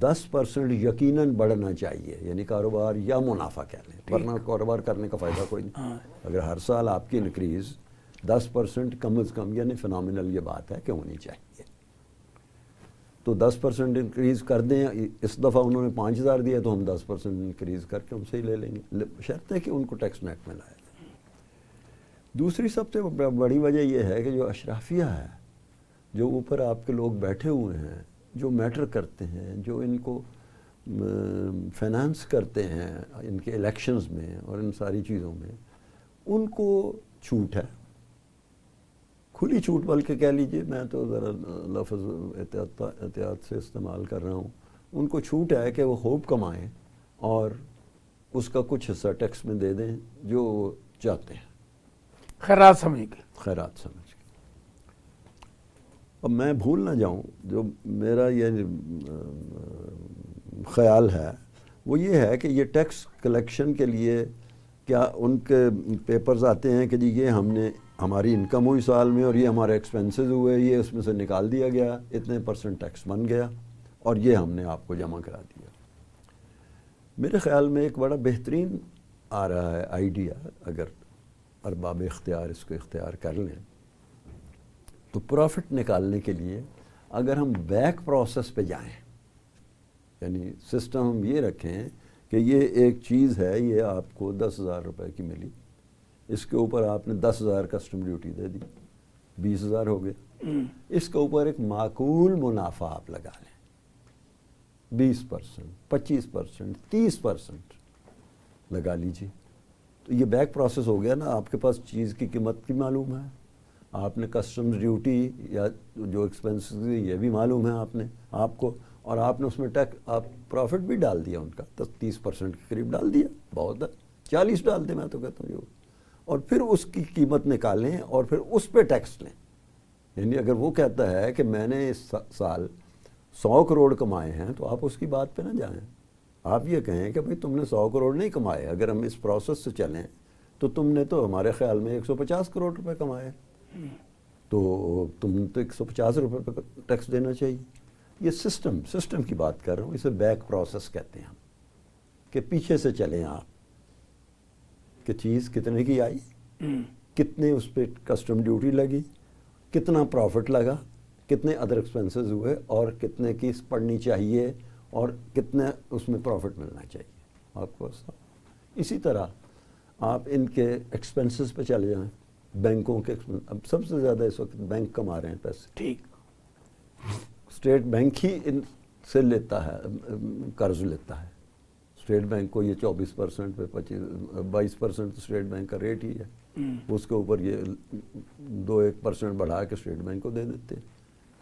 10% یقیناً بڑھنا چاہیے، یعنی کاروبار یا منافع کہہ لیں، ورنہ کاروبار کرنے کا فائدہ کوئی نہیں۔ اگر ہر سال آپ کی انکریز 10% کم از کم، یعنی فنامنل یہ بات ہے کہ ہونی چاہیے، تو 10% انکریز کر دیں۔ اس دفعہ انہوں نے 5,000 دیا تو ہم 10% انکریز کر کے ان سے ہی لے لیں گے، شرط ہے کہ ان کو ٹیکس نیٹ میں لائے۔ دوسری سب سے بڑی وجہ یہ ہے کہ جو اشرافیہ ہے، جو اوپر آپ کے لوگ بیٹھے ہوئے ہیں، جو میٹر کرتے ہیں، جو ان کو فائنانس کرتے ہیں ان کے الیکشنز میں اور ان ساری چیزوں میں، ان کو چھوٹ ہے، کھلی چھوٹ بلکہ کہہ لیجئے، میں تو ذرا لفظ احتیاط سے استعمال کر رہا ہوں، ان کو چھوٹ ہے کہ وہ خوب کمائیں اور اس کا کچھ حصہ ٹیکس میں دے دیں جو وہ چاہتے ہیں، خیرات سمجھ کے، خیرات سمجھ کے۔ اب میں بھول نہ جاؤں، جو میرا یہ خیال ہے وہ یہ ہے کہ یہ ٹیکس کلیکشن کے لیے کیا ان کے پیپرز آتے ہیں کہ جی یہ ہم نے ہماری انکم ہوئی سال میں اور یہ ہمارے ایکسپینسز ہوئے، یہ اس میں سے نکال دیا گیا، اتنے % ٹیکس بن گیا اور یہ ہم نے آپ کو جمع کرا دیا۔ میرے خیال میں ایک بڑا بہترین آ رہا ہے آئیڈیا، اگر ارباب اختیار اس کو اختیار کر لیں، تو پروفٹ نکالنے کے لیے اگر ہم بیک پروسیس پہ جائیں، یعنی سسٹم ہم یہ رکھیں کہ یہ ایک چیز ہے، یہ آپ کو 10,000 روپے کی ملی، اس کے اوپر آپ نے 10,000 کسٹم ڈیوٹی دے دی، 20,000 ہو گئے، اس کے اوپر ایک معقول منافع آپ لگا لیں، 20%، 25%، 30% لگا لیجیے، تو یہ بیک پروسیس ہو گیا نا، آپ کے پاس چیز کی قیمت بھی معلوم ہے، آپ نے کسٹمز ڈیوٹی یا جو ایکسپینسز یہ بھی معلوم ہے آپ کو، اور آپ نے اس میں آپ پروفٹ بھی ڈال دیا ان کا 30% کے قریب ڈال دیا، بہت ہے، 40 ڈال دیں، میں تو کہتا ہوں جو، اور پھر اس کی قیمت نکالیں اور پھر اس پہ ٹیکس لیں۔ یعنی اگر وہ کہتا ہے کہ میں نے اس سال 100 کروڑ کمائے ہیں تو آپ اس کی بات پہ نہ جائیں، آپ یہ کہیں کہ بھئی تم نے 100 کروڑ نہیں کمائے، اگر ہم اس پروسیس سے چلیں تو تم نے تو ہمارے خیال میں 150 کروڑ روپے کمائے، تو تم تو 150 روپے پہ ٹیکس دینا چاہیے۔ یہ سسٹم کی بات کر رہا ہوں، اسے بیک پروسیس کہتے ہیں ہم، کہ پیچھے سے چلیں آپ کہ چیز کتنے کی آئی، کتنے اس پہ کسٹم ڈیوٹی لگی، کتنا پروفٹ لگا، کتنے ادر ایکسپینسز ہوئے اور کتنے کی پڑنی چاہیے اور کتنے اس میں پروفٹ ملنا چاہیے آپ کو۔ اسی طرح آپ ان کے ایکسپینسز پہ چلے جائیں، بینکوں کے اب سب سے زیادہ اس وقت بینک کما رہے ہیں پیسے، ٹھیک، اسٹیٹ بینک ہی ان سے لیتا ہے، قرض لیتا ہے، اسٹیٹ بینک کو یہ 24% پہ 22% اسٹیٹ بینک کا ریٹ ہی ہے، اس کے اوپر یہ 2-1% بڑھا کے اسٹیٹ بینک کو دے دیتے ہیں،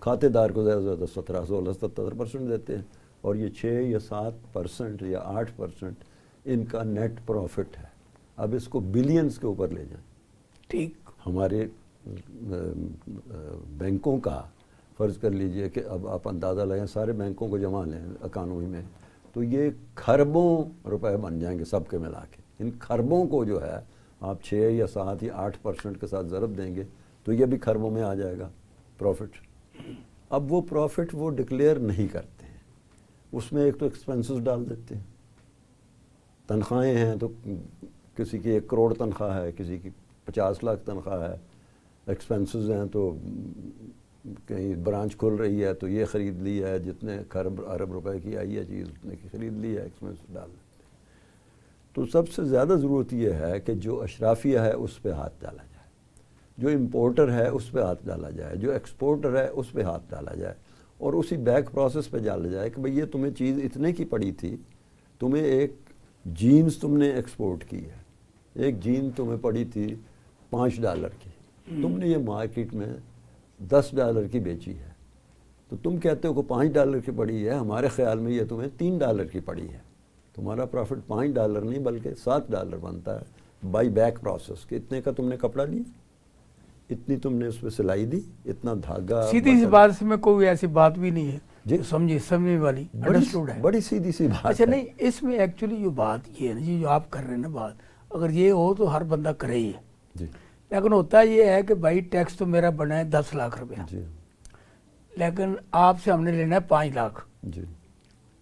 کھاتے دار کو زیادہ سے زیادہ 17-16-17% دیتے ہیں، اور یہ 6 یا 7% یا 8% ان کا نیٹ پروفٹ ہے۔ اب اس کو بلینز کے اوپر لے جائیں، ٹھیک، ہمارے بینکوں کا فرض کر لیجئے کہ اب آپ اندازہ لگیں، سارے بینکوں کو جمع لیں اکانومی میں، تو یہ کھربوں روپے بن جائیں گے سب کے ملا کے۔ ان کھربوں کو جو ہے آپ 6 یا 7 یا 8% کے ساتھ ضرب دیں گے تو یہ بھی کھربوں میں آ جائے گا پروفٹ۔ اب وہ پروفٹ وہ ڈکلیئر نہیں کرتے ہیں، اس میں ایک تو ایکسپینسز ڈال دیتے ہیں، تنخواہیں ہیں تو کسی کی 1 کروڑ تنخواہ ہے، کسی کی 50 لاکھ تنخواہ ہے، ایکسپینسز ہیں تو کہیں برانچ کھل رہی ہے تو یہ خرید لی ہے، جتنے ارب روپے کی آئی ہے چیز اتنے کی خرید لی ہے، ایکسپینس ڈال دیتے ہیں۔ تو سب سے زیادہ ضرورت یہ ہے کہ جو اشرافیہ ہے اس پہ ہاتھ ڈالا جائے، جو امپورٹر ہے اس پہ ہاتھ ڈالا جائے، جو ایکسپورٹر ہے اس پہ ہاتھ ڈالا جائے، اور اسی بیک پروسیس پہ ڈالا جائے کہ بھئی یہ تمہیں چیز اتنے کی پڑی تھی، تمہیں ایک جینز تم نے ایکسپورٹ کی ہے، ایک جین تمہیں پڑی تھی $5 کی، تم نے یہ مارکیٹ میں $10 کی بیچی ہے، تو تم کہتے ہو کہ $5 کی پڑی ہے، ہمارے خیال میں یہ تمہیں $3 کی پڑی ہے، تمہارا پروفٹ $5 نہیں بلکہ $7 بنتا ہے بائی بیک پروسیس، کہ اتنے کا تم نے کپڑا لیا، اتنی تم نے اس پہ سلائی دی، اتنا دھاگا، سیدھی سی بات اس میں کوئی ایسی بات بھی نہیں ہے جی، سمجھنے والی، انڈرسٹوڈ ہے، بڑی سیدھی سی بات اچھا ہے۔ نہیں، اس میں ایکچولی جو بات یہ ہے نا جی، جو آپ کر رہے ہیں نا بات، اگر یہ ہو تو ہر بندہ کرے ہی ہے، جی لیکن ہوتا یہ ہے کہ بھائی ٹیکس تو میرا بنا ہے 10 لاکھ روپیہ، جی لیکن آپ سے ہم نے لینا ہے 5 لاکھ، جی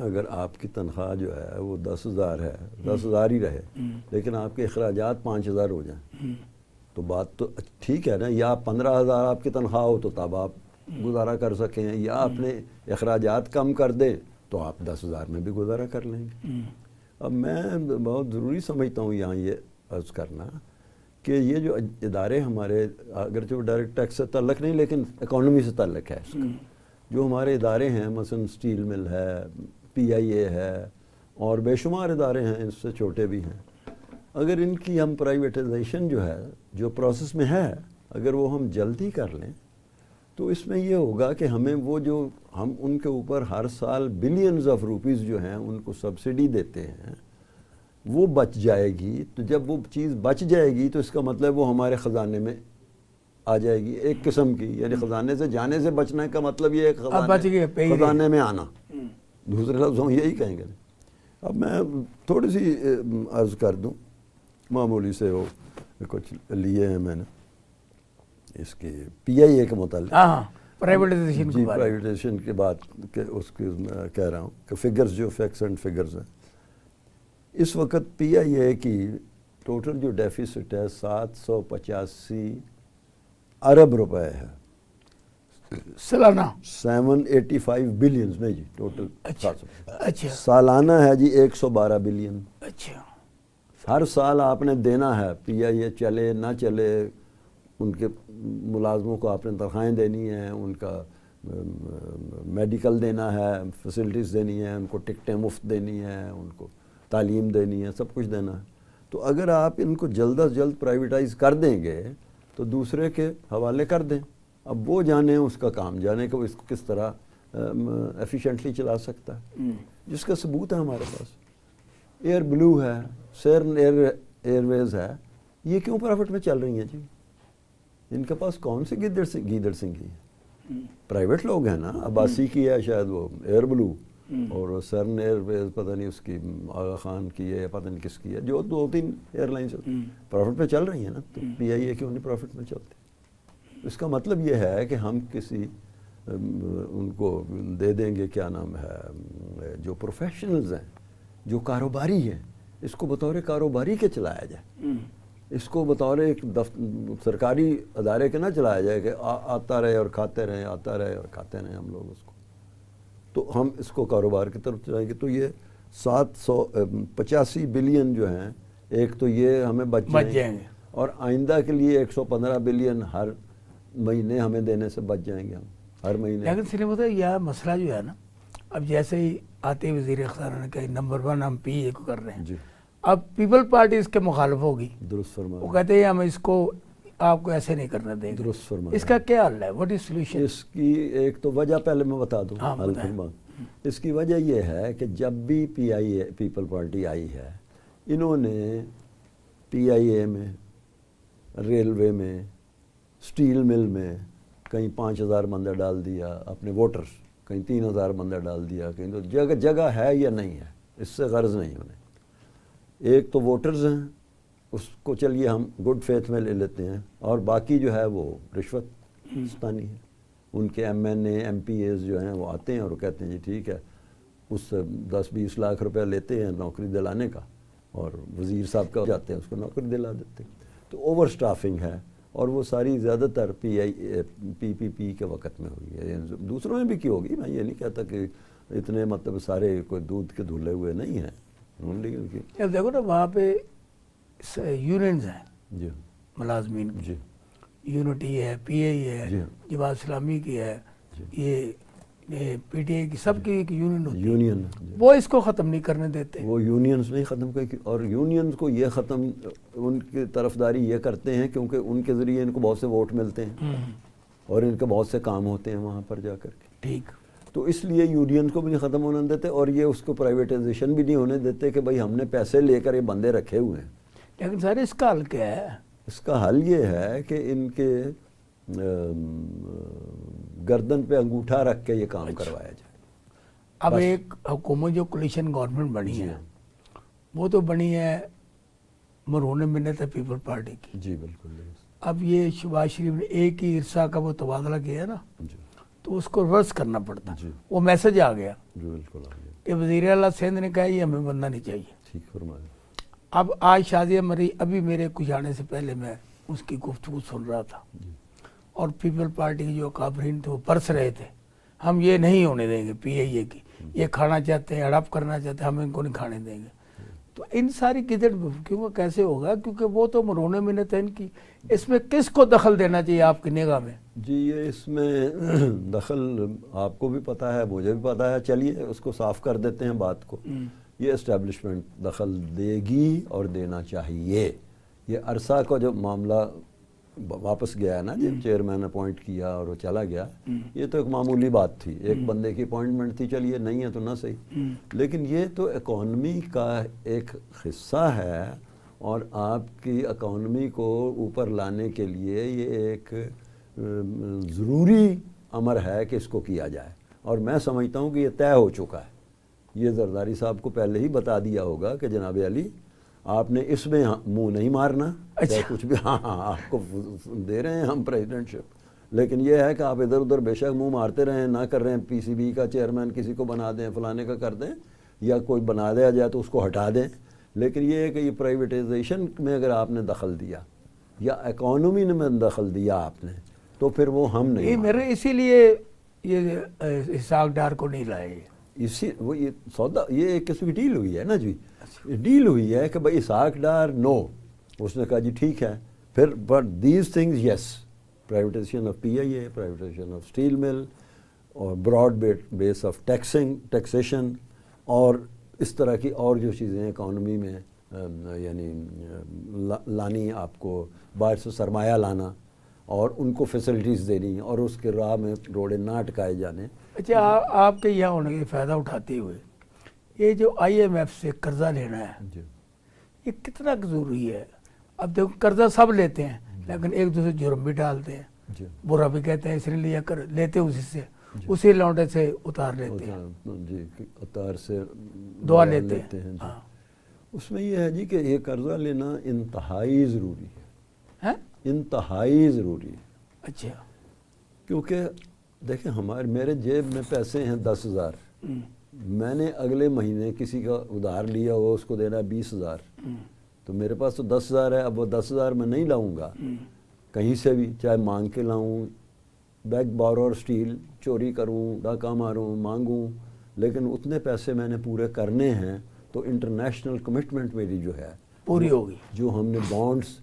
اگر آپ کی تنخواہ جو ہے وہ 10,000 ہے، 10,000 ہی رہے، لیکن آپ کے اخراجات 5,000 ہو جائیں تو بات تو ٹھیک ہے نا. یا 15,000 آپ کی تنخواہ ہو تو تب آپ گزارا کر سکیں، یا اپنے اخراجات کم کر دیں تو آپ 10,000 میں بھی گزارا کر لیں گے. اب میں بہت ضروری سمجھتا ہوں یہاں یہ عرض کرنا کہ یہ جو ادارے ہمارے، اگرچہ وہ ڈائریکٹ ٹیکس سے تعلق نہیں لیکن اکانومی سے تعلق ہے اس کا، جو ہمارے ادارے ہیں مثلا سٹیل مل ہے، پی آئی اے ہے، اور بے شمار ادارے ہیں اس سے چھوٹے بھی ہیں، اگر ان کی ہم پرائیویٹائزیشن جو ہے جو پروسیس میں ہے اگر وہ ہم جلدی کر لیں تو اس میں یہ ہوگا کہ ہمیں وہ جو ہم ان کے اوپر ہر سال بلینز آف روپیز جو ہیں ان کو سبسڈی دیتے ہیں وہ بچ جائے گی. تو جب وہ چیز بچ جائے گی تو اس کا مطلب وہ ہمارے خزانے میں آ جائے گی ایک قسم کی، یعنی خزانے سے جانے سے بچنے کا مطلب یہ ہے خزانے میں آنا، دوسرے لفظوں میں یہی کہیں گے. اب میں تھوڑی سی عرض کر دوں، معمولی سے وہ کچھ لیے ہیں میں نے اس کے پی آئی اے کے متعلق، پرائیویٹائزیشن جی پرائیویٹائزیشن کے بعد کہ اس کی کہہ رہا ہوں کہ فگرز جو فیکٹس اینڈ فگرز ہیں. اس وقت پی آئی اے کی ٹوٹل جو ڈیفیسٹ ہے 785 ارب روپے ہے سالانہ، 785 بلینز میں جی ٹوٹل. اچھا سالانہ ہے جی 112 بلین. اچھا ہر سال آپ نے دینا ہے، پی آئی اے چلے نہ چلے، ان کے ملازموں کو آپ نے تنخواہیں دینی ہیں، ان کا میڈیکل دینا ہے، فیسلٹیز دینی ہیں، ان کو ٹکٹیں مفت دینی ہیں، ان کو تعلیم دینی ہے، سب کچھ دینا ہے. تو اگر آپ ان کو جلد از جلد پرائیویٹائز کر دیں گے تو دوسرے کے حوالے کر دیں. اب وہ جانے اس کا کام، جانے کہ وہ اس کو کس طرح ایفیشینٹلی چلا سکتا ہے، جس کا ثبوت ہے ہمارے پاس. ایئر بلو ہے، سیرن ایئر ویز ہے، یہ کیوں پرافٹ میں چل رہی ہیں جی؟ ان کے پاس کون سی گیدڑ سنگھی ہے؟ پرائیویٹ لوگ ہیں نا. عباسی کی ہے شاید وہ ایئر بلو، اور سرن ایئر ویز پتہ نہیں اس کی آغا خان کی ہے، پتہ نہیں کس کی ہے، جو 2-3 ایئر لائنس پروفٹ پہ چل رہی ہیں نا. تو پی آئی اے کیوں نہیں پروفٹ میں چلتی؟ اس کا مطلب یہ ہے کہ ہم کسی ان کو دے دیں گے، کیا نام ہے، جو پروفیشنلز ہیں، جو کاروباری ہیں، اس کو بطور کاروباری کے چلایا جائے، اس کو بطور ایک سرکاری ادارے کے نہ چلایا جائے کہ آتا رہے اور کھاتے رہیں، آتا رہے اور کھاتے رہیں ہم لوگ اس کو. تو ہم اس کو کاروبار کی طرف چلائیں گے. تو یہ 785 بلین جو ہیں، ایک تو یہ ہمیں بچ جائیں گے، اور آئندہ کے لیے 115 بلین ہر مہینے ہمیں دینے سے بچ جائیں گے ہم ہر مہینے. لیکن صرف ہوتا ہے یہ مسئلہ جو ہے نا، اب جیسے ہی آتے وزیر خزانہ نے کہا نمبر 1 ہم پی اے کو کر رہے ہیں جی، اب پیپل پارٹی اس کے مخالف ہوگی، درست فرمایا، وہ کہتے ہیں ہم اس کو آپ کو ایسے نہیں کرنا دیں گے. درست فرمایا. اس کا کیا حل ہے؟ What is solution? اس کی ایک تو وجہ پہلے میں بتا دوں. ہاں اس کی وجہ یہ ہے کہ جب بھی پی آئی اے پیپل پارٹی آئی ہے، انہوں نے پی آئی اے میں، ریلوے میں، سٹیل مل میں کہیں 5,000 بندہ ڈال دیا اپنے ووٹرز، کہیں 3,000 بندہ ڈال دیا، کہیں تو جگہ ہے یا نہیں ہے اس سے غرض نہیں انہیں. ایک تو ووٹرز ہیں، اس کو چلیے ہم گڈ فیتھ میں لے لیتے ہیں، اور باقی جو ہے وہ رشوت ستانی ہے. ان کے M N A M P As جو ہیں وہ آتے ہیں اور وہ کہتے ہیں جی ٹھیک ہے، اس سے 10-20 لاکھ روپے لیتے ہیں نوکری دلانے کا، اور وزیر صاحب کا جاتے ہیں اس کو نوکری دلا دیتے ہیں. تو اوور سٹافنگ ہے، اور وہ ساری زیادہ تر پی پی کے وقت میں ہوئی ہے. دوسروں میں بھی کی ہوگی، میں یہ نہیں کہتا کہ اتنے مطلب سارے کوئی دودھ کے دھلے ہوئے نہیں ہیں. دیکھو نا وہاں پہ یونینز ہیں جی ملازمین کی، جی، یونٹی ہے، پی اے ہے، جماعت اسلامی کی ہے، یہ پی ٹی اے کی، سب کی ایک یونین ہوتی ہے. یونین وہ اس کو ختم نہیں کرنے دیتے. وہ یونینز نہیں ختم کی، اور یونینز کو یہ ختم، ان کی طرفداری یہ کرتے ہیں کیونکہ ان کے ذریعے ان کو بہت سے ووٹ ملتے ہیں اور ان کے بہت سے کام ہوتے ہیں وہاں پر جا کر کے. ٹھیک. تو اس لیے یونینز کو بھی نہیں ختم ہونے دیتے، اور یہ اس کو پرائیویٹائزیشن بھی نہیں ہونے دیتے کہ بھئی ہم نے پیسے لے کر یہ بندے رکھے ہوئے ہیں. لیکن سر اس کا حل کیا ہے؟ اس کا حل یہ ہے کہ ان کے گردن پہ انگوٹھا رکھ کے یہ کام کروایا جائے. اب ایک حکومت جو کولیشن گورنمنٹ بنی ہے، وہ تو بنی ہے مرہون منت پیپل پارٹی کی. جی بالکل. اب یہ شہباز شریف نے ایک ہی عرصہ کا وہ تبادلہ کیا نا، تو اس کو ریورس کرنا پڑتا. وہ میسج آ گیا. بالکل آ گیا. کہ وزیر اعلیٰ سندھ نے کہا یہ ہمیں بننا نہیں چاہیے. ٹھیک فرمایا. اب آج شادیہ مری ابھی میرے کچھ آنے سے پہلے میں اس کی گفتگو سن رہا تھا اور پیپل پارٹی کے جو اکابرین تھے وہ پرس رہے تھے ہم یہ نہیں ہونے دیں گے پی آئی اے کی, یہ کھانا چاہتے ہیں اڈاپٹ کرنا چاہتے ہیں ہم ان کو نہیں کھانے دیں گے. تو ان ساری گدڑ کیونکہ کیسے ہوگا کیونکہ وہ تو مرونے منت ہے ان کی. اس میں کس کو دخل دینا چاہیے آپ کی نگاہ میں؟ جی یہ اس میں دخل آپ کو بھی پتہ ہے مجھے بھی پتہ ہے, چلیے اس کو صاف کر دیتے ہیں بات کو. یہ اسٹیبلشمنٹ دخل دے گی اور دینا چاہیے. یہ عرصہ کا جو معاملہ واپس گیا ہے نا جب چیئرمین اپوائنٹ کیا اور وہ چلا گیا, یہ تو ایک معمولی بات تھی, ایک بندے کی اپوائنٹمنٹ تھی, چلیے نہیں ہے تو نہ صحیح. لیکن یہ تو اکانومی کا ایک حصہ ہے اور آپ کی اکانومی کو اوپر لانے کے لیے یہ ایک ضروری امر ہے کہ اس کو کیا جائے. اور میں سمجھتا ہوں کہ یہ طے ہو چکا ہے. یہ زرداری صاحب کو پہلے ہی بتا دیا ہوگا کہ جناب علی آپ نے اس میں منہ نہیں مارنا, چاہے کچھ بھی. ہاں آپ کو دے رہے ہیں ہم پریزیڈنٹ شپ, لیکن یہ ہے کہ آپ ادھر ادھر بے شک منہ مارتے رہیں, نہ کر رہے ہیں پی سی بی کا چیئرمین کسی کو بنا دیں, فلانے کا کر دیں, یا کوئی بنا دیا جائے تو اس کو ہٹا دیں. لیکن یہ ہے کہ یہ پرائیویٹائزیشن میں اگر آپ نے دخل دیا یا اکانومی میں دخل دیا آپ نے تو پھر وہ ہم نہیں. میرے اسی لیے یہ اسحاق ڈار کو نہیں لائے. اسی وہ یہ سودا یہ ایک قسم کی ڈیل ہوئی ہے نا جی, ڈیل ہوئی ہے کہ بھائی اسحاق ڈار نو, اس نے کہا جی ٹھیک ہے. پھر but these things yes, privatisation of P I A, privatisation of steel mill, اور براڈ بیس آف ٹیکسیشن, اور اس طرح کی اور جو چیزیں اکانومی میں یعنی لانی, آپ کو باہر سے سرمایہ لانا اور ان کو فیسلٹیز دینی اور اس کے راہ میں روڑے نہ اٹکائے جانے. اچھا آپ کے یہاں ہونے کے فائدہ اٹھاتے ہوئے یہ جو آئی ایم ایف سے قرضہ لینا ہے جی یہ کتنا ضروری ہے؟ اب دیکھو قرضہ سب لیتے ہیں لیکن ایک دوسرے جرم بھی ڈالتے ہیں, جی برا بھی کہتے ہیں, اس نے لیا کر لیتے اسی سے, اسی لونڈے سے اتار لیتے ہیں. جی اتار سے دعا لیتے ہیں. جی. اس میں یہ ہے جی کہ یہ قرضہ لینا انتہائی ضروری ہے, انتہائی ضروری ہے. اچھا کیونکہ دیکھیں میرے جیب میں پیسے ہیں 10,000, میں نے اگلے مہینے کسی کا ادھار لیا ہوا اس کو دینا 20,000, تو میرے پاس تو 10,000 ہے. اب وہ 10,000 میں نہیں لاؤں گا کہیں سے بھی, چاہے مانگ کے لاؤں, بیگ بورور اسٹیل چوری کروں, ڈاکہ ماروں, مانگوں, لیکن اتنے پیسے میں نے پورے کرنے ہیں. تو انٹرنیشنل کمٹمنٹ میری جو ہے پوری ہوگی. جو ہم نے بانڈز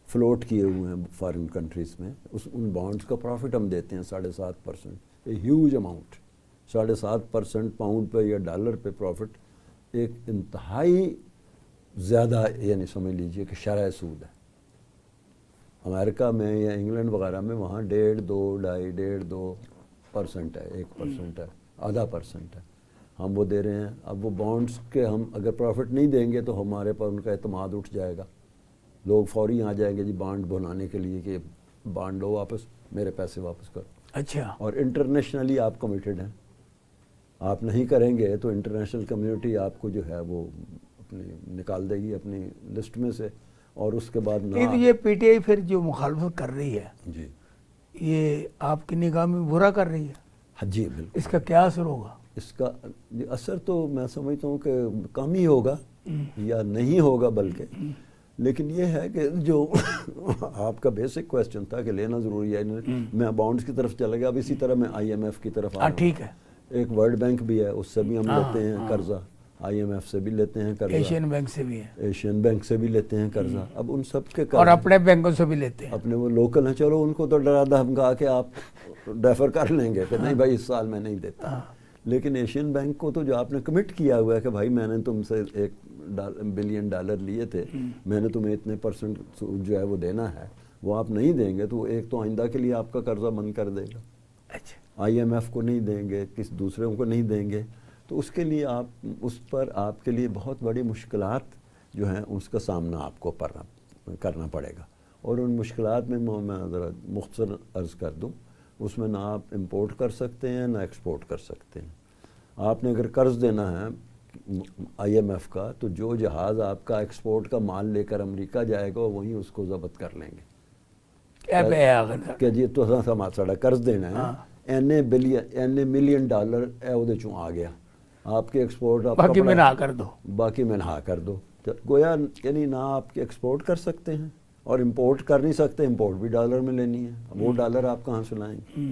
فلوٹ کیے ہوئے ہیں فارن کنٹریز میں, ان بانڈز کا پروفٹ ہم دیتے ہیں 7.5%, اے ہیوج اماؤنٹ. 7.5% پاؤنڈ پہ یا ڈالر پہ پروفٹ ایک انتہائی زیادہ یعنی سمجھ لیجئے کہ شرح سود ہے. امریکہ میں یا انگلینڈ وغیرہ میں وہاں 1.5, 2, 2.5, 2% ہے, 1% ہے, 0.5% ہے. ہم وہ دے رہے ہیں. اب وہ بانڈز کے ہم اگر پروفٹ نہیں دیں گے تو ہمارے پر ان کا اعتماد اٹھ جائے گا, لوگ فوری آ جائیں گے جی بانڈ بنانے کے لیے کہ بانڈ لو واپس, میرے پیسے واپس کرو. اچھا. اور انٹرنیشنلی آپ کمیٹڈ ہیں, آپ نہیں کریں گے تو انٹرنیشنل کمیونٹی آپ کو جو ہے وہ اپنی نکال دے گی اپنی لسٹ میں سے. اور اس کے بعد نہ یہ پی ٹی آئی پھر جو مخالفت کر رہی ہے جی یہ آپ کی نگاہ میں برا کر رہی ہے. جی بالکل. اس کا کیا اثر ہوگا؟ اس کا اثر تو میں سمجھتا ہوں کہ کم ہی ہوگا یا نہیں ہوگا بلکہ. لیکن یہ ہے کہ جو آپ کا بیسک کویسچن تھا کہ لینا ضروری ہے, میں بانڈز کی طرف چلا گیا. اب اسی طرح میں آئی ایم ایف کی طرف آ رہا ہوں. ٹھیک ہے. ایک ورلڈ بینک بھی ہے, اس سے بھی ہم لیتے ہیں قرضہ, آئی ایم ایف سے بھی لیتے ہیں قرضہ, ایشین بینک سے بھی ہے, ایشین بینک سے بھی لیتے ہیں قرضہ. اب ان سب کے اور اپنے بینکوں سے بھی لیتے ہیں. اپنے وہ لوکل ہیں, چلو ان کو تو ڈرا دھمکا کے آپ ڈیفر کر لیں گے کہ نہیں بھائی اس سال میں نہیں دیتا. لیکن ایشین بینک کو تو جو آپ نے کمٹ کیا ہوا ہے کہ بھائی میں نے تم سے $1 بلین لیے تھے, میں نے تمہیں اتنے % جو ہے وہ دینا ہے, وہ آپ نہیں دیں گے تو ایک تو آئندہ کے لیے آپ کا قرضہ بند کر دے گا. اچھا. آئی ایم ایف کو نہیں دیں گے, کسی دوسروں کو نہیں دیں گے, تو اس کے لیے اس پر آپ کے لیے بہت بڑی مشکلات جو ہیں اس کا سامنا آپ کو کرنا پڑے گا. اور ان مشکلات میں ذرا مختصر عرض کر دوں, اس میں نہ آپ امپورٹ کر سکتے ہیں نہ ایکسپورٹ کر سکتے ہیں. آپ نے اگر قرض دینا ہے آئی ایم ایف کا تو جو جہاز آپ کا ایکسپورٹ کا مال لے کر امریکہ جائے گا وہیں اس کو ضبط کر لیں گے کہ جی تو ساڑا قرض دینا ہے, اینے $1 ملین اے وہ چوں آ گیا, آپ کے ایکسپورٹ باقی منع کر دو، باقی منع کر دو، گویا یعنی نہ آپ کے ایکسپورٹ کر سکتے ہیں اور امپورٹ کر نہیں سکتے، امپورٹ بھی ڈالر میں لینی ہے، وہ ڈالر آپ کہاں سے لائیں گے؟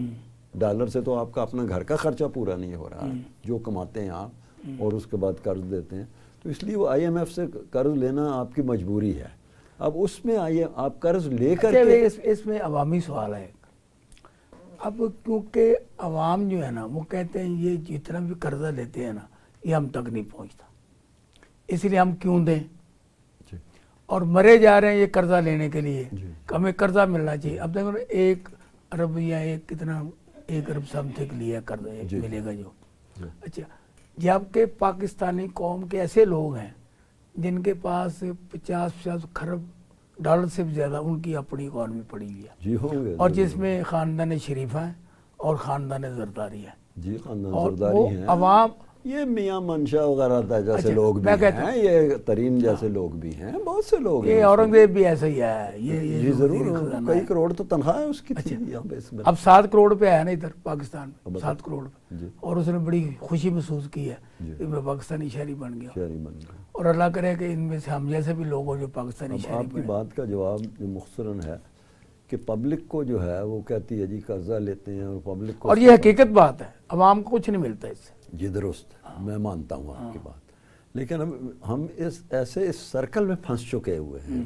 ڈالر سے تو آپ کا اپنا گھر کا خرچہ پورا نہیں ہو رہا، جو کماتے ہیں آپ اور اس کے بعد قرض دیتے ہیں، تو اس لیے وہ آئی ایم ایف سے قرض لینا آپ کی مجبوری ہے۔ اب اس میں آئیے آپ قرض لے کر کے اس میں عوامی سوال ہے، اب کیونکہ عوام جو ہے نا وہ کہتے ہیں یہ جتنا بھی قرضہ لیتے ہیں نا یہ ہم تک نہیں پہنچتا، اس لیے ہم کیوں دیں، اور مرے جا رہے ہیں یہ قرضہ لینے کے لیے، ہمیں قرضہ ملنا چاہیے۔ اب دیکھو 1 ارب یا کتنا 1 ارب سم تک لیا قرضہ ملے گا جو، اچھا جبکہ پاکستانی قوم کے ایسے لوگ ہیں جن کے پاس 50 خرب ڈالر سے بھی زیادہ ان کی اپنی اکانومی پڑی ہوئی ہے، جی ہوں گے، اور جس میں خاندان شریفہ ہیں اور خاندان زرداری ہے، جی خاندان اور زرداری وہ ہیں، عوام یہ میاں منشا وغیرہ جیسے لوگ بھی ہیں، یہ ترین جیسے لوگ بھی ہیں، بہت سے لوگ ہیں، یہ اورنگزیب بھی ایسا ہی ہے، یہ جی ضرور، کئی کروڑ تو تنخواہ ہے اس کی تھی یہاں پہ اس میں، اب 7 کروڑ پہ ہے نا ادھر پاکستان میں، 7 کروڑ پہ، جی اور اس نے بڑی خوشی محسوس کی ہے کہ میں پاکستانی شہری بن گیا، شہری بن گیا۔ اور اللہ کرے کہ ان میں سے ہم جیسے بھی لوگ ہوں جو پاکستانی اب شہری آپ کی بنے۔ بات کا جواب جو مختصراً ہے کہ پبلک کو جو ہے وہ کہتی ہے جی قرضہ لیتے ہیں اور پبلک کو، اور یہ حقیقت بات ہے، عوام کو کچھ نہیں ملتا اس سے، جی درست، میں مانتا ہوں آپ کی بات، لیکن ہم ایسے اس سرکل میں پھنس چکے ہوئے ہیں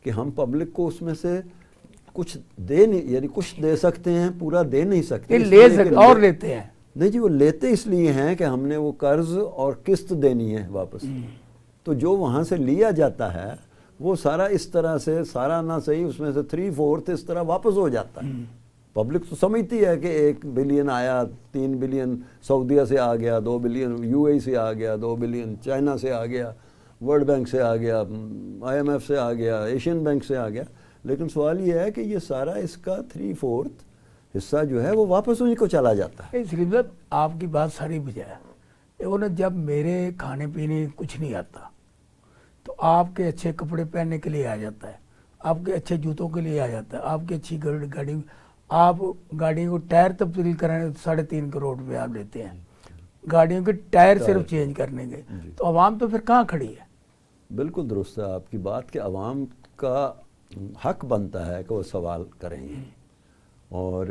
کہ ہم پبلک کو اس میں سے کچھ دے نہیں، یعنی کچھ دے سکتے ہیں، پورا دے نہیں سکتے، لے سکتے اور لیتے ہیں، نہیں جی وہ لیتے اس لیے ہیں کہ ہم نے وہ قرض اور قسط دینی ہے واپس، تو جو وہاں سے لیا جاتا ہے وہ سارا اس طرح سے، سارا نہ صحیح اس میں سے 3/4 اس طرح واپس ہو جاتا ہے۔ پبلک تو سمجھتی ہے کہ 1 بلین آیا، 3 بلین سعودیہ سے آ گیا، 2 بلین یو اے سے آ گیا، 2 بلین چائنا سے آ گیا، ورلڈ بینک سے آ گیا، آئی ایم ایف سے آ گیا، ایشین بینک سے آ گیا، لیکن سوال یہ ہے کہ یہ سارا اس کا 3/4 حصہ جو ہے وہ واپس ان کو چلا جاتا ہے۔ سلیم صاحب آپ کی بات ساری بجائے، دیکھو نا جب میرے کھانے پینے کچھ نہیں آتا تو آپ کے اچھے کپڑے پہننے کے لیے آ جاتا ہے، آپ کے اچھے جوتوں کے لیے آ جاتا ہے، آپ کی اچھی گاڑی، آپ گاڑی کو ٹائر تبدیل کرانے 3.5 کروڑ روپے آپ لیتے ہیں، گاڑیوں کے ٹائر صرف چینج کرنے کے، تو عوام تو پھر کہاں کھڑی ہے؟ بالکل درست ہے آپ کی بات کہ عوام کا حق بنتا ہے کہ وہ سوال کریں گے، اور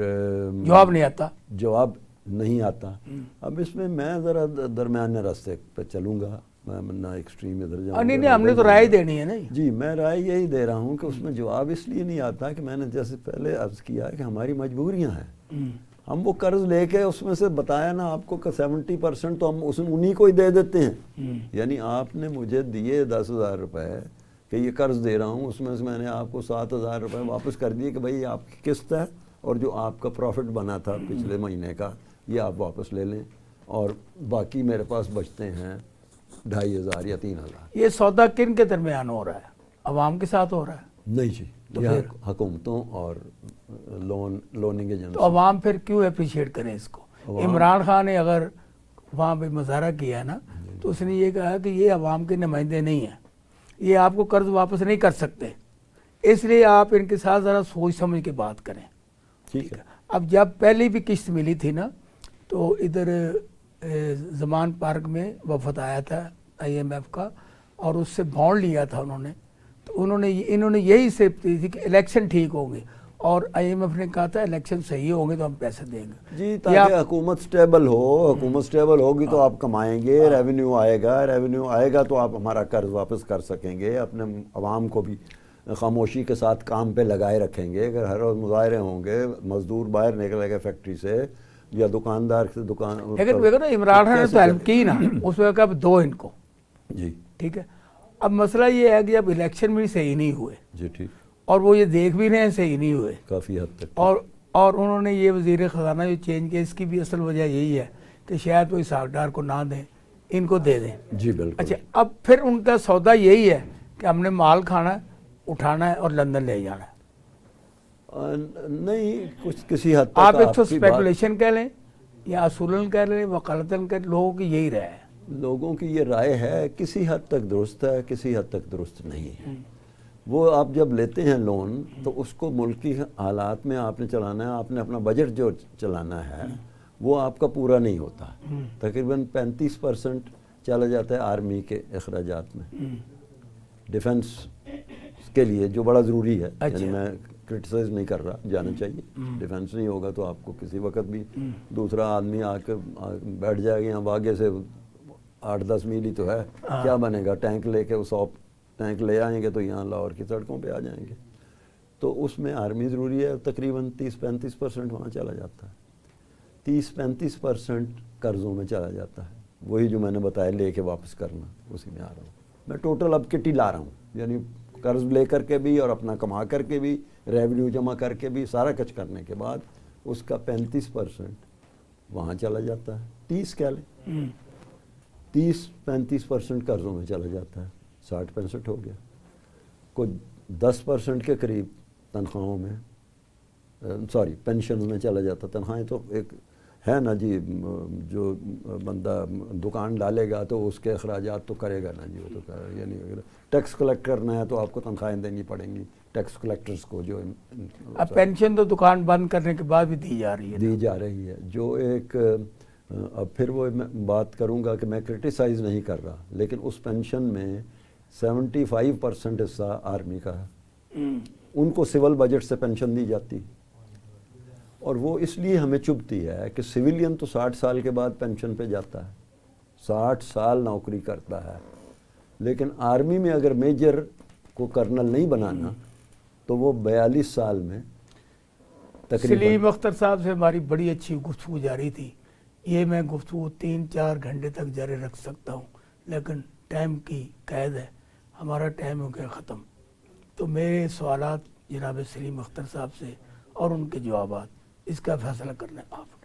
جواب نہیں آتا، جواب نہیں آتا۔ اب اس میں ذرا درمیانے راستے پہ چلوں گا، میں نہ ایکسٹریم ادھر جاؤں گا، نہیں ہم نے تو رائے دینی ہے نا جی میں رائے یہی دے رہا ہوں کہ اس میں جواب اس لیے نہیں آتا کہ میں نے جیسے پہلے عرض کیا کہ ہماری مجبوریاں ہیں، ہم وہ قرض لے کے اس میں سے بتایا نا آپ کو کہ 70% تو ہم انہی کو ہی دے دیتے ہیں، یعنی آپ نے مجھے دیے 10,000 روپے کہ یہ قرض دے رہا ہوں، اس میں سے میں نے آپ کو 7,000 روپے واپس کر دیے کہ بھائی آپ کی قسط ہے اور جو آپ کا پروفٹ بنا تھا پچھلے مہینے کا یہ آپ واپس لے لیں، اور باقی میرے پاس بچتے ہیں 2,500 یا 3,000۔ یہ سودا کن کے درمیان ہو رہا ہے؟ عوام کے ساتھ ہو رہا ہے؟ نہیں جی، یہ حکومتوں اور لوننگ ایجنسی۔ تو عوام پھر کیوں اپریشیٹ کریں اس کو؟ عمران خان نے اگر وہاں پہ مظاہرہ کیا ہے نا تو اس نے یہ کہا کہ یہ عوام کے نمائندے نہیں ہیں، یہ آپ کو قرض واپس نہیں کر سکتے، اس لیے آپ ان کے ساتھ ذرا سوچ سمجھ کے بات کریں، ٹھیک ہے؟ اب جب پہلی بھی قسط ملی تھی نا تو ادھر زمان پارک میں وفد آیا تھا آئی ایم ایف کا، اور اس سے بانڈ لیا تھا انہوں نے، تو انہوں نے یہی سیپ دی تھی کہ الیکشن ٹھیک ہوں گے، اور آئی ایم ایف نے کہا تھا الیکشن صحیح ہوں گے تو ہم پیسے دیں گے، جی تاکہ حکومت سٹیبل ہو، حکومت سٹیبل ہوگی تو آپ کمائیں گے، ریونیو آئے گا تو آپ ہمارا قرض واپس کر سکیں گے، اپنے عوام کو بھی خاموشی کے ساتھ کام پہ لگائے رکھیں گے۔ اگر ہر روز مظاہرے ہوں گے، مزدور باہر نکلے گا فیکٹری سے یا دکاندار سے دکان، لیکن عمران خان نے تو ہیلپ کی نا، اس میں کہا دو ان کو، جی ٹھیک ہے۔ اب مسئلہ یہ ہے کہ اب الیکشن بھی صحیح نہیں ہوئے، جی ٹھیک، اور وہ یہ دیکھ بھی رہے ہیں صحیح نہیں ہوئے کافی حد تک، اور انہوں نے یہ وزیر خزانہ جو چینج کیا، اس کی بھی اصل وجہ یہی ہے کہ شاید وہ اسحاق کو نہ دیں، ان کو دے دیں۔ جی بالکل۔ اچھا اب پھر ان کا سودا یہی ہے کہ ہم نے مال کھانا ہے، اٹھانا ہے اور لندن لے جانا ہے۔ نہیں کچھ کسی حد تک آپ ایک تو اسپیکولیشن کہہ لیں یا اصولن کہہ لیں، وکالتاً کہہ لیں، لوگوں کی یہی رائے ہے، لوگوں کی یہ رائے ہے، کسی حد تک درست ہے، کسی حد تک درست نہیں ہے۔ وہ آپ جب لیتے ہیں لون تو اس کو ملکی حالات میں آپ نے چلانا ہے، آپ نے اپنا بجٹ جو چلانا ہے وہ آپ کا پورا نہیں ہوتا. تقریباً 35% چلا جاتا ہے آرمی کے اخراجات میں ڈیفنس کے لیے، جو بڑا ضروری ہے. یعنی میں کرٹیسائز نہیں کر رہا، جانا چاہیے. ڈیفنس نہیں ہوگا تو آپ کو کسی وقت بھی دوسرا آدمی آ کے بیٹھ جائے گا. یہاں واگے سے 8-10 میل ہی تو ہے، کیا بنے گا؟ ٹینک لے کے ٹینک لے آئیں گے تو یہاں لاہور کی سڑکوں پہ آ جائیں گے. تو اس میں آرمی ضروری ہے. تقریباً 30-35% وہاں چلا جاتا ہے. 30-35% قرضوں میں چلا جاتا ہے. وہی جو میں نے بتایا لے کے واپس کرنا، اسی میں آ رہا ہوں میں. ٹوٹل اب کٹ ہی لا رہا ہوں، یعنی قرض لے کر کے بھی اور اپنا کما کر کے بھی، ریونیو جمع کر کے بھی، سارا کچھ کرنے کے بعد اس کا 35% وہاں چلا جاتا ہے. 30 کیا لیں، 30-35% قرضوں میں چلا جاتا ہے. 60-65 ہو گیا. کوئی 10% کے قریب تنخواہوں میں، سوری پینشن میں چلا جاتا. تنخواہیں تو ایک ہے نا جی، جو بندہ دکان ڈالے گا تو اس کے اخراجات تو کرے گا نا جی. وہ تو یعنی اگر ٹیکس کلیکٹ کرنا ہے تو آپ کو تنخواہیں دینی پڑیں گی ٹیکس کلیکٹرز کو. جو اب پینشن تو دکان بند کرنے کے بعد بھی دی جا رہی ہے جو ایک اب پھر وہ میں بات کروں گا کہ میں کرٹیسائز نہیں کر رہا، لیکن اس پینشن میں 75% حصہ آرمی کا ہے. ان کو سول بجٹ سے پینشن دی جاتی، اور وہ اس لیے ہمیں چبھتی ہے کہ سویلین تو 60 سال کے بعد پینشن پہ جاتا ہے، 60 سال نوکری کرتا ہے. لیکن آرمی میں اگر میجر کو کرنل نہیں بنانا تو وہ 42 سال میں تقریباً. سلیم اختر صاحب سے ہماری بڑی اچھی گفتگو جاری تھی. یہ میں گفتگو 3-4 گھنٹے تک جاری رکھ سکتا ہوں، لیکن ٹائم کی قید ہے، ہمارا ٹائم ہو گیا ختم. تو میرے سوالات جناب سلیم اختر صاحب سے اور ان کے جوابات، اس کا فیصلہ کرنا آپ